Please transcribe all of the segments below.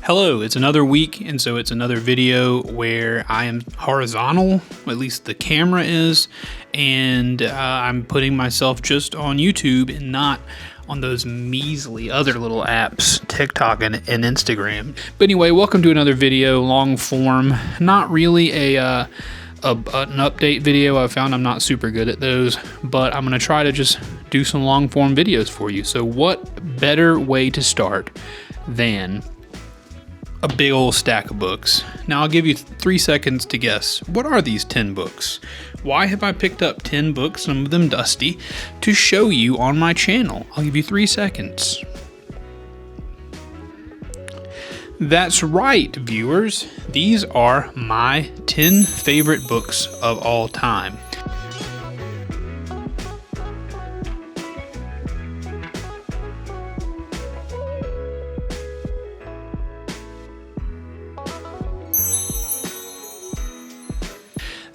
Hello, it's another week, and so it's another video where I am horizontal, at least the camera is, and I'm putting myself just on YouTube and not on those measly other little apps, TikTok and Instagram. But anyway, welcome to another video, long form, not really an update video. I found I'm not super good at those, but I'm going to try to just do some long form videos for you. So what better way to start than a big old stack of books? Now I'll give you 3 seconds to guess. What are these 10 books? Why have I picked up 10 books, some of them dusty, to show you on my channel? I'll give you 3 seconds. That's right, viewers. These are my 10 favorite books of all time.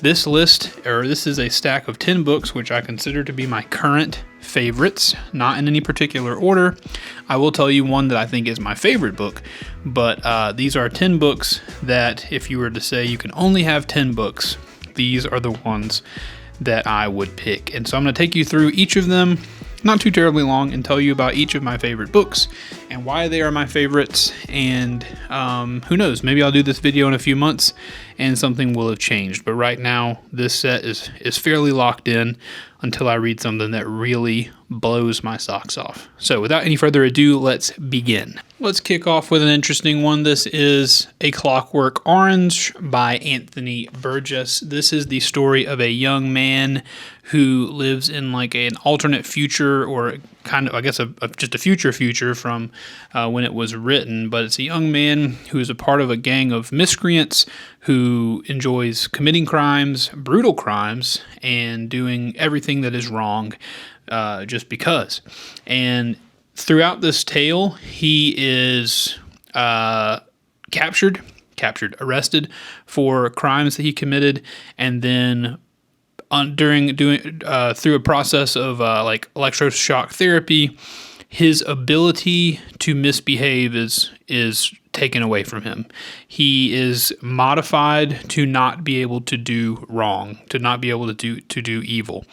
This is a stack of 10 books which I consider to be my current favorites, not in any particular order. I will tell you one that I think is my favorite book, but these are 10 books that if you were to say you can only have 10 books, these are the ones that I would pick. And so I'm going to take you through each of them, not too terribly long, and tell you about each of my favorite books and why they are my favorites. And who knows, maybe I'll do this video in a few months and something will have changed. But right now, this set is fairly locked in until I read something that really blows my socks off. So without any further ado, let's begin. Let's kick off with an interesting one. This is A Clockwork Orange by Anthony Burgess. This is the story of a young man who lives in like an alternate future, or kind of, I guess, just a future from when it was written. But it's a young man who is a part of a gang of miscreants who enjoys committing crimes, brutal crimes, and doing everything that is wrong just because. And throughout this tale, he is arrested for crimes that he committed, and then through a process of like electroshock therapy, his ability to misbehave is taken away from him. He is modified to not be able to do wrong, to not be able to do evil.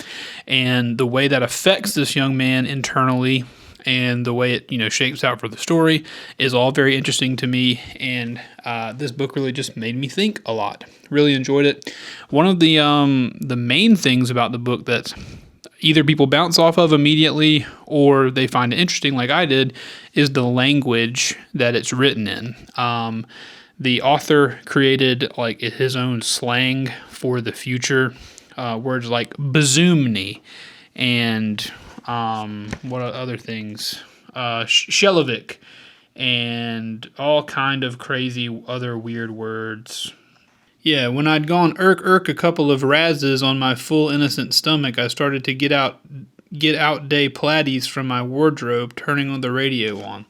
And the way that affects this young man internally and the way it shapes out for the story is all very interesting to me. And this book really just made me think a lot. Really enjoyed it. One of the main things about the book that either people bounce off of immediately or they find it interesting like I did is the language that it's written in. The author created like his own slang for the future, words like bazoomni and what other things, Shelovic, and all kind of crazy other weird words. Yeah, when I'd gone irk a couple of razzes on my full innocent stomach, I started to get out day platies from my wardrobe, turning on the radio on.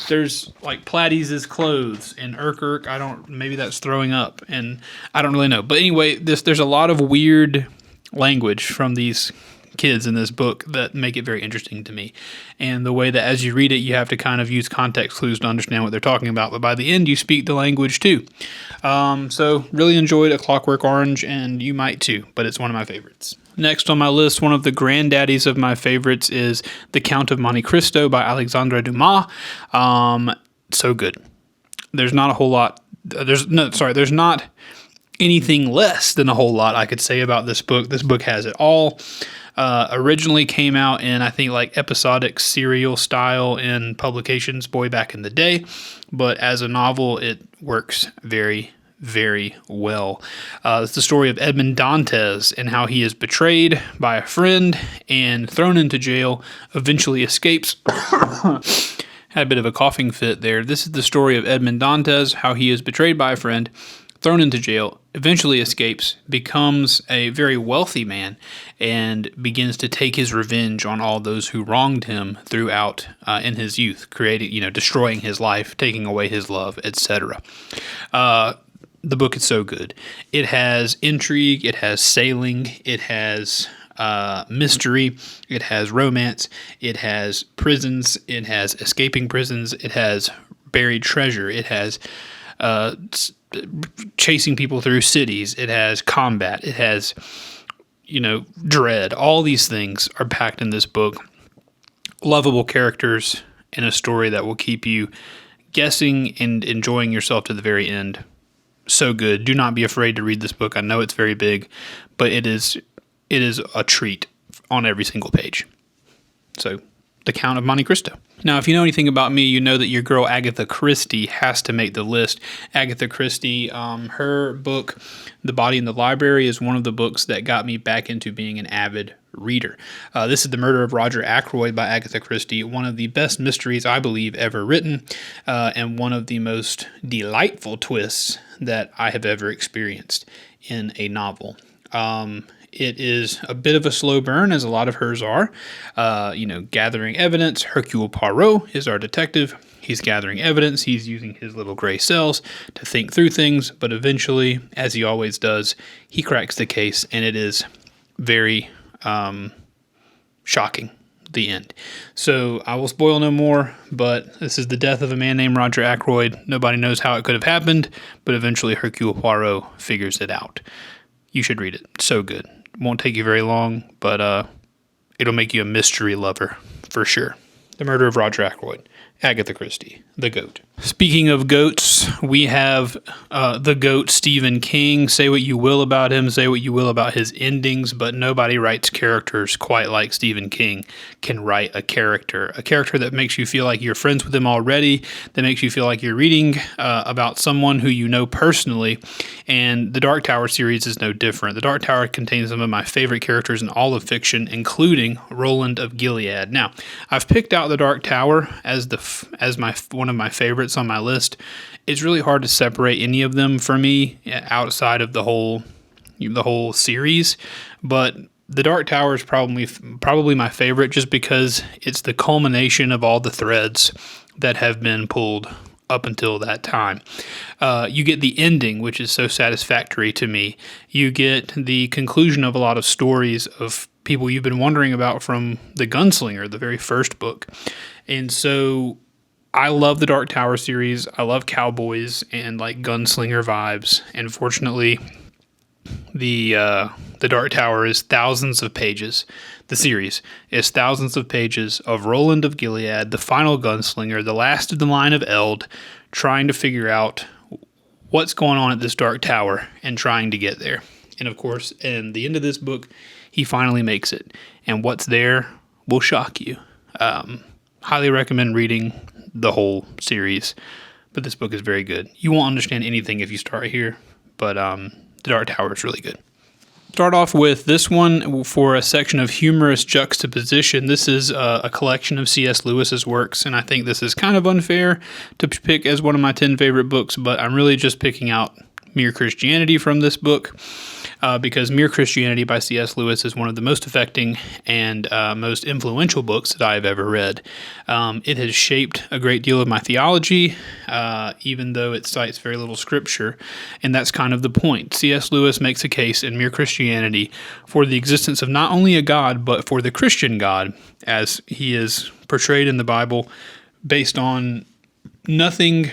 There's like platies as clothes, and irk, maybe that's throwing up, and I don't really know. But anyway, there's a lot of weird language from these kids in this book that make it very interesting to me, and the way that as you read it you have to kind of use context clues to understand what they're talking about, but by the end you speak the language too. So really enjoyed A Clockwork Orange, and you might too, but it's one of my favorites. Next on my list, one of the granddaddies of my favorites is The Count of Monte Cristo by Alexandre Dumas. So good. There's not a whole lot, there's not anything less than a whole lot I could say about this book. This book has it all. Originally came out in, I think, like episodic serial style in publications way back in the day, but as a novel, it works very, very well. It's the story of Edmond Dantes and how he is betrayed by a friend and thrown into jail, eventually escapes. Had a bit of a coughing fit there. This is the story of Edmond Dantes, how he is betrayed by a friend, thrown into jail, eventually escapes, becomes a very wealthy man, and begins to take his revenge on all those who wronged him throughout in his youth, destroying his life, taking away his love, etc. The book is so good. It has intrigue, it has sailing, it has mystery, it has romance, it has prisons, it has escaping prisons, it has buried treasure. It has chasing people through cities. It has combat. It has, dread. All these things are packed in this book. Lovable characters and a story that will keep you guessing and enjoying yourself to the very end. So good. Do not be afraid to read this book. I know it's very big, but it is a treat on every single page. So, The Count of Monte Cristo. Now, if you know anything about me, you know that your girl Agatha Christie has to make the list. Agatha Christie, her book, The Body in the Library, is one of the books that got me back into being an avid reader. This is The Murder of Roger Ackroyd by Agatha Christie, one of the best mysteries I believe ever written, and one of the most delightful twists that I have ever experienced in a novel. It is a bit of a slow burn, as a lot of hers are. Gathering evidence. Hercule Poirot is our detective. He's gathering evidence. He's using his little gray cells to think through things, but eventually, as he always does, he cracks the case, and it is very shocking, the end. So I will spoil no more, but this is the death of a man named Roger Ackroyd. Nobody knows how it could have happened, but eventually Hercule Poirot figures it out. You should read it. So good. Won't take you very long, but it'll make you a mystery lover for sure. The Murder of Roger Ackroyd. Agatha Christie, the GOAT. Speaking of goats, we have the GOAT Stephen King. Say what you will about him, say what you will about his endings, but nobody writes characters quite like Stephen King can write a character that makes you feel like you're friends with him already, that makes you feel like you're reading about someone who you know personally, and the Dark Tower series is no different. The Dark Tower contains some of my favorite characters in all of fiction, including Roland of Gilead. Now, I've picked out the Dark Tower as one of my favorites on my list. It's really hard to separate any of them for me outside of the whole series, but the Dark Tower is probably my favorite just because it's the culmination of all the threads that have been pulled up until that time. You get the ending, which is so satisfactory to me. You get the conclusion of a lot of stories of people you've been wondering about from The Gunslinger, the very first book. And so I love the Dark Tower series. I love cowboys and like gunslinger vibes. And fortunately, the Dark Tower is thousands of pages. The series is thousands of pages of Roland of Gilead, the final gunslinger, the last of the line of Eld, trying to figure out what's going on at this Dark Tower and trying to get there. And of course, in the end of this book, he finally makes it. And what's there will shock you. Highly recommend reading the whole series, but this book is very good. You won't understand anything if you start here, but the Dark Tower is really good. Start off with this one for a section of humorous juxtaposition. This is a collection of C.S. Lewis's works, and I think this is kind of unfair to pick as one of my 10 favorite books, but I'm really just picking out Mere Christianity from this book because Mere Christianity by C.S. Lewis is one of the most affecting and most influential books that I have ever read. It has shaped a great deal of my theology, even though it cites very little scripture, and that's kind of the point. C.S. Lewis makes a case in Mere Christianity for the existence of not only a God, but for the Christian God, as he is portrayed in the Bible, based on nothing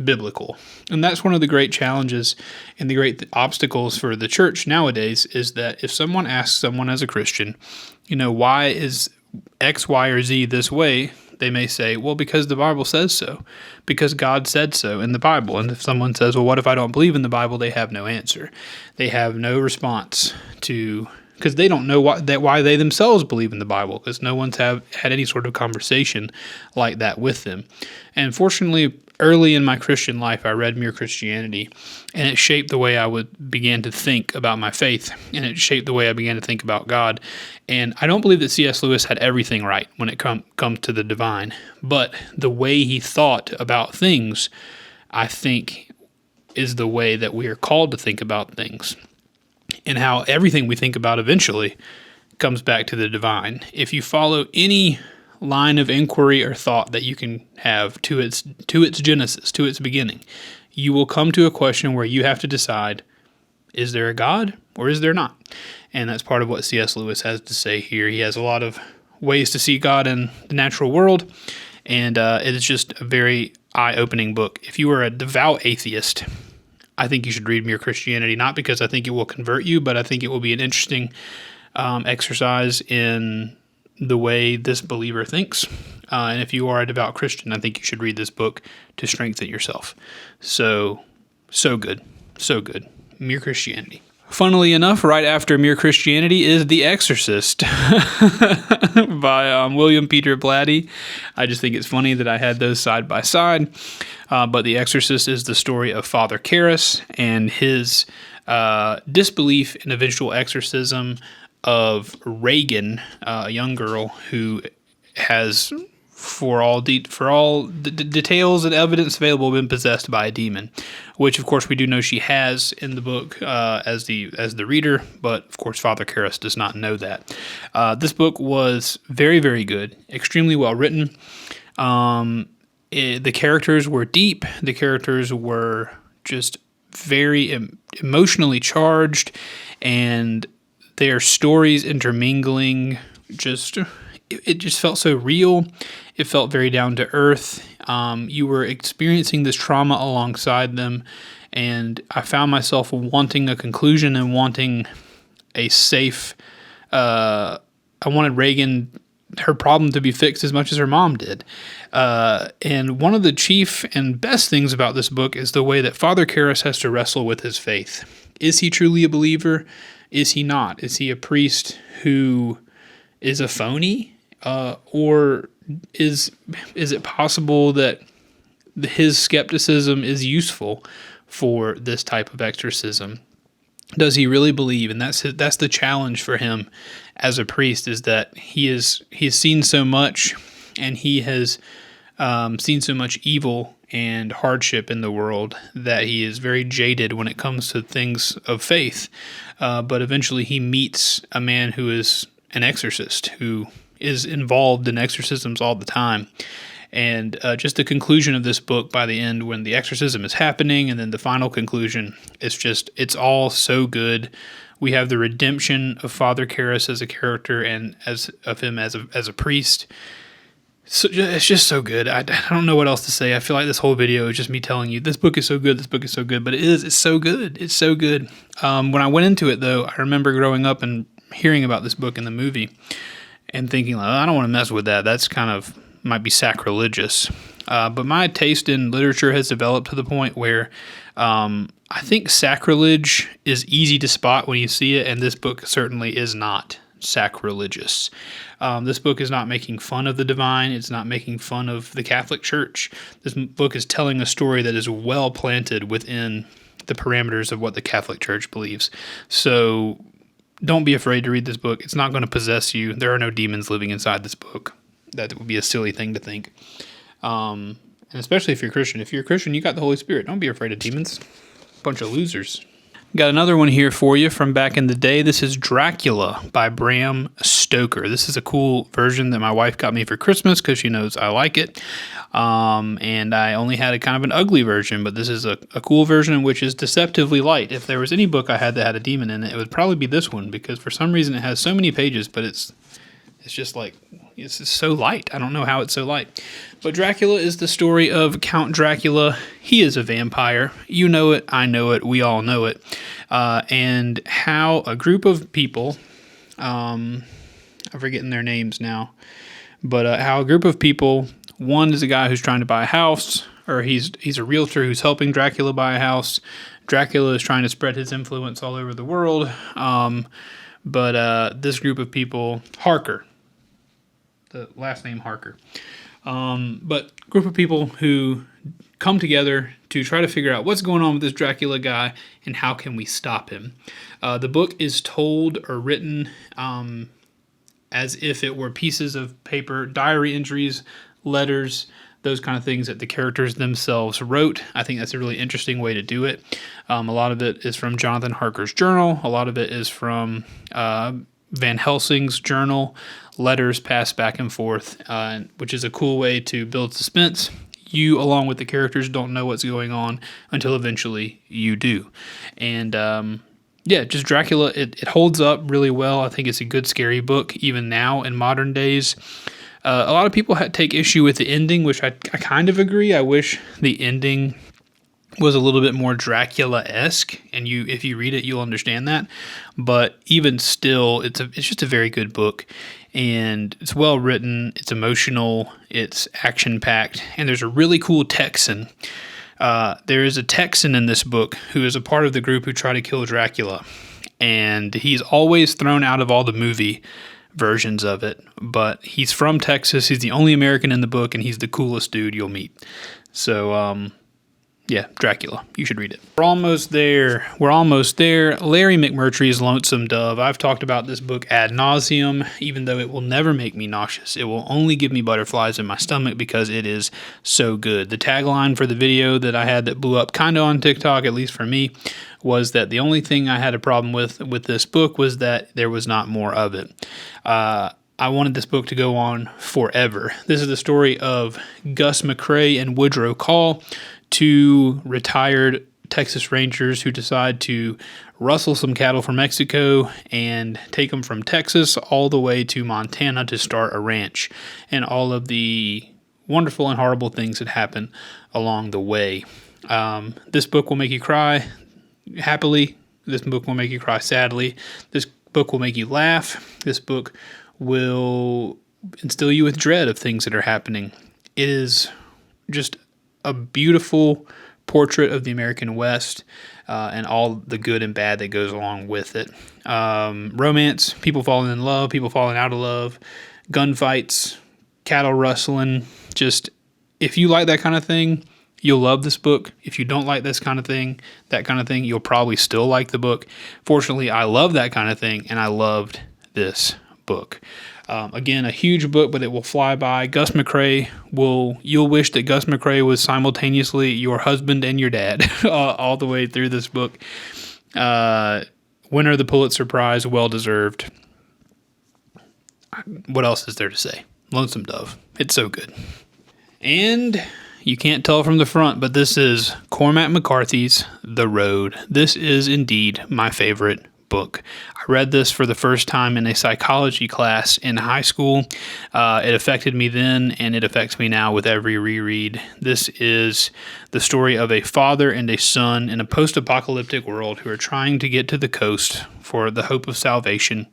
biblical. And that's one of the great challenges and the great obstacles for the church nowadays is that if someone asks someone as a Christian, why is X, Y, or Z this way? They may say, well, because the Bible says so, because God said so in the Bible. And if someone says, well, what if I don't believe in the Bible? They have no answer. They have no response because they don't know why they themselves believe in the Bible, because no one's had any sort of conversation like that with them. And fortunately, early in my Christian life, I read Mere Christianity, and it shaped the way I began to think about my faith, and it shaped the way I began to think about God. And I don't believe that C.S. Lewis had everything right when it comes to the divine, but the way he thought about things, I think, is the way that we are called to think about things, and how everything we think about eventually comes back to the divine. If you follow any line of inquiry or thought that you can have to its genesis, to its beginning, you will come to a question where you have to decide, is there a God or is there not? And that's part of what C.S. Lewis has to say here. He has a lot of ways to see God in the natural world, And it is just a very eye-opening book. If you are a devout atheist, I think you should read Mere Christianity, not because I think it will convert you, but I think it will be an interesting exercise in the way this believer thinks. And if you are a devout Christian, I think you should read this book to strengthen yourself. So good. So good. Mere Christianity. Funnily enough, right after Mere Christianity is The Exorcist by William Peter Blatty. I just think it's funny that I had those side by side. But The Exorcist is the story of Father Karras and his disbelief in eventual exorcism of Reagan, a young girl who has, for all the details and evidence available, been possessed by a demon, which of course we do know she has in the book as the reader, but of course Father Karras does not know that. This book was very, very good, extremely well written. The characters were deep. The characters were just very emotionally charged, and their stories intermingling it just felt so real. It felt very down to earth. You were experiencing this trauma alongside them, and I found myself wanting a conclusion and wanting a safe. I wanted Reagan, her problem to be fixed as much as her mom did. And one of the chief and best things about this book is the way that Father Karras has to wrestle with his faith. Is he truly a believer? Is he not? Is he a priest who is a phony? Or is it possible that his skepticism is useful for this type of exorcism? Does he really believe? And that's the challenge for him as a priest, is that he has seen so much, and he has seen so much evil and hardship in the world that he is very jaded when it comes to things of faith. But eventually he meets a man who is an exorcist, who is involved in exorcisms all the time. And just the conclusion of this book by the end, when the exorcism is happening, and then the final conclusion, it's all so good. We have the redemption of Father Karras as a character and of him as a priest. So it's just so good. I don't know what else to say. I feel like this whole video is just me telling you, this book is so good, this book is so good, but it's so good. It's so good. When I went into it, though, I remember growing up and hearing about this book in the movie and thinking, like, I don't want to mess with that. That's kind of might be sacrilegious. But my taste in literature has developed to the point where I think sacrilege is easy to spot when you see it, and this book certainly is not sacrilegious. This book is not making fun of the divine. It's not making fun of the Catholic Church. This book is telling a story that is well planted within the parameters of what the Catholic Church believes. So don't be afraid to read this book. It's not going to possess you. There are no demons living inside this book. That would be a silly thing to think. And especially if you're a Christian. If you're a Christian, you got the Holy Spirit. Don't be afraid of demons. Bunch of losers. Got another one here for you from back in the day. This is Dracula by Bram Stoker. This is a cool version that my wife got me for Christmas because she knows I like it. And I only had a kind of an ugly version, but this is a cool version which is deceptively light. If there was any book I had that had a demon in it, it would probably be this one, because for some reason it has so many pages, but it's just like, it's just so light. I don't know how it's so light. But Dracula is the story of Count Dracula. He is a vampire. You know it. I know it. We all know it. And how a group of people, I'm forgetting their names now, but how a group of people, one is a guy who's trying to buy a house, or he's a realtor who's helping Dracula buy a house. Dracula is trying to spread his influence all over the world. But this group of people, Harker, the last name Harker, but group of people who come together to try to figure out what's going on with this Dracula guy and how can we stop him. The book is told or written as if it were pieces of paper, diary entries, letters, those kind of things that the characters themselves wrote. I think that's a really interesting way to do it. A lot of it is from Jonathan Harker's journal. A lot of it is from Van Helsing's journal, letters passed back and forth, which is a cool way to build suspense. You, along with the characters, don't know what's going on until eventually you do. And just Dracula, it holds up really well. I think it's a good scary book, even now in modern days. A lot of people take issue with the ending, which I kind of agree. I wish the ending was a little bit more Dracula-esque, and if you read it, you'll understand that. But even still, it's just a very good book, and it's well written, it's emotional, it's action-packed, and there's a really cool Texan. There is a Texan in this book who is a part of the group who try to kill Dracula, and he's always thrown out of all the movie versions of it, but he's from Texas. He's the only American in the book, and he's the coolest dude you'll meet. So, yeah, Dracula. You should read it. We're almost there. Larry McMurtry's Lonesome Dove. I've talked about this book ad nauseum, even though it will never make me nauseous. It will only give me butterflies in my stomach because it is so good. The tagline for the video that I had that blew up kind of on TikTok, at least for me, was that the only thing I had a problem with this book was that there was not more of it. I wanted this book to go on forever. This is the story of Gus McCrae and Woodrow Call, two retired Texas Rangers who decide to rustle some cattle from Mexico and take them from Texas all the way to Montana to start a ranch, and all of the wonderful and horrible things that happen along the way. This book will make you cry happily. This book will make you cry sadly. This book will make you laugh. This book will instill you with dread of things that are happening. It is just a beautiful portrait of the American West and all the good and bad that goes along with it. Romance, people falling in love, people falling out of love, gunfights, cattle rustling. Just, if you like that kind of thing, you'll love this book. If you don't like that kind of thing, you'll probably still like the book. Fortunately, I love that kind of thing, and I loved this book. Again, a huge book, but it will fly by. Gus McCrae you'll wish that Gus McCrae was simultaneously your husband and your dad all the way through this book. Winner of the Pulitzer Prize, well deserved. What else is there to say? Lonesome Dove. It's so good. And you can't tell from the front, but this is Cormac McCarthy's The Road. This is indeed my favorite book. I read this for the first time in a psychology class in high school. It affected me then, and it affects me now with every reread. This is the story of a father and a son in a post-apocalyptic world who are trying to get to the coast for the hope of salvation,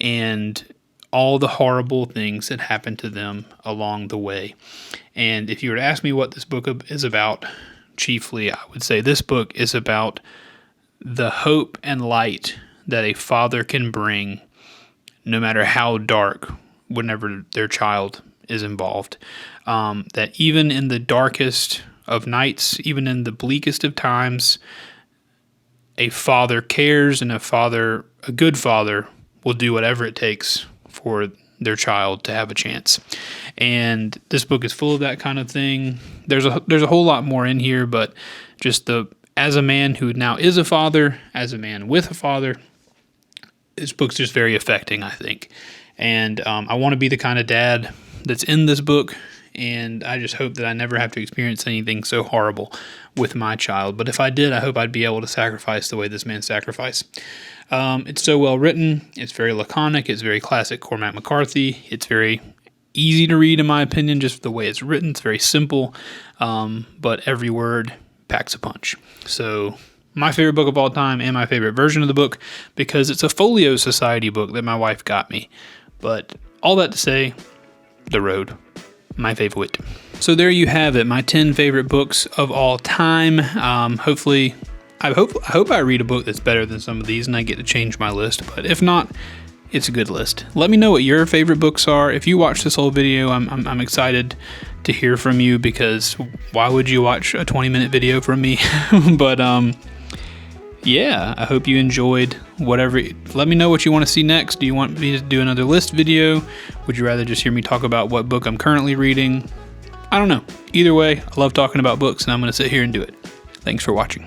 and all the horrible things that happen to them along the way. And if you were to ask me what this book is about, chiefly, I would say this book is about the hope and light that a father can bring, no matter how dark, whenever their child is involved. That even in the darkest of nights, even in the bleakest of times, a father cares, and a good father will do whatever it takes for their child to have a chance. And this book is full of that kind of thing. There's a whole lot more in here, but just as a man who now is a father, as a man with a father, this book's just very affecting, I think. And I want to be the kind of dad that's in this book, and I just hope that I never have to experience anything so horrible with my child. But if I did, I hope I'd be able to sacrifice the way this man sacrificed. It's so well written. It's very laconic. It's very classic Cormac McCarthy. It's very easy to read, in my opinion, just the way it's written. It's very simple, but every word packs a punch. So my favorite book of all time, and my favorite version of the book, because it's a Folio Society book that my wife got me. But all that to say, The Road, my favorite. So there you have it, my 10 favorite books of all time. Hopefully, I hope I read a book that's better than some of these, and I get to change my list. But if not, it's a good list. Let me know what your favorite books are. If you watch this whole video, I'm excited to hear from you, because why would you watch a 20-minute video from me? But yeah, I hope you enjoyed whatever. Let me know what you want to see next. Do you want me to do another list video? Would you rather just hear me talk about what book I'm currently reading? I don't know. Either way, I love talking about books, and I'm going to sit here and do it. Thanks for watching.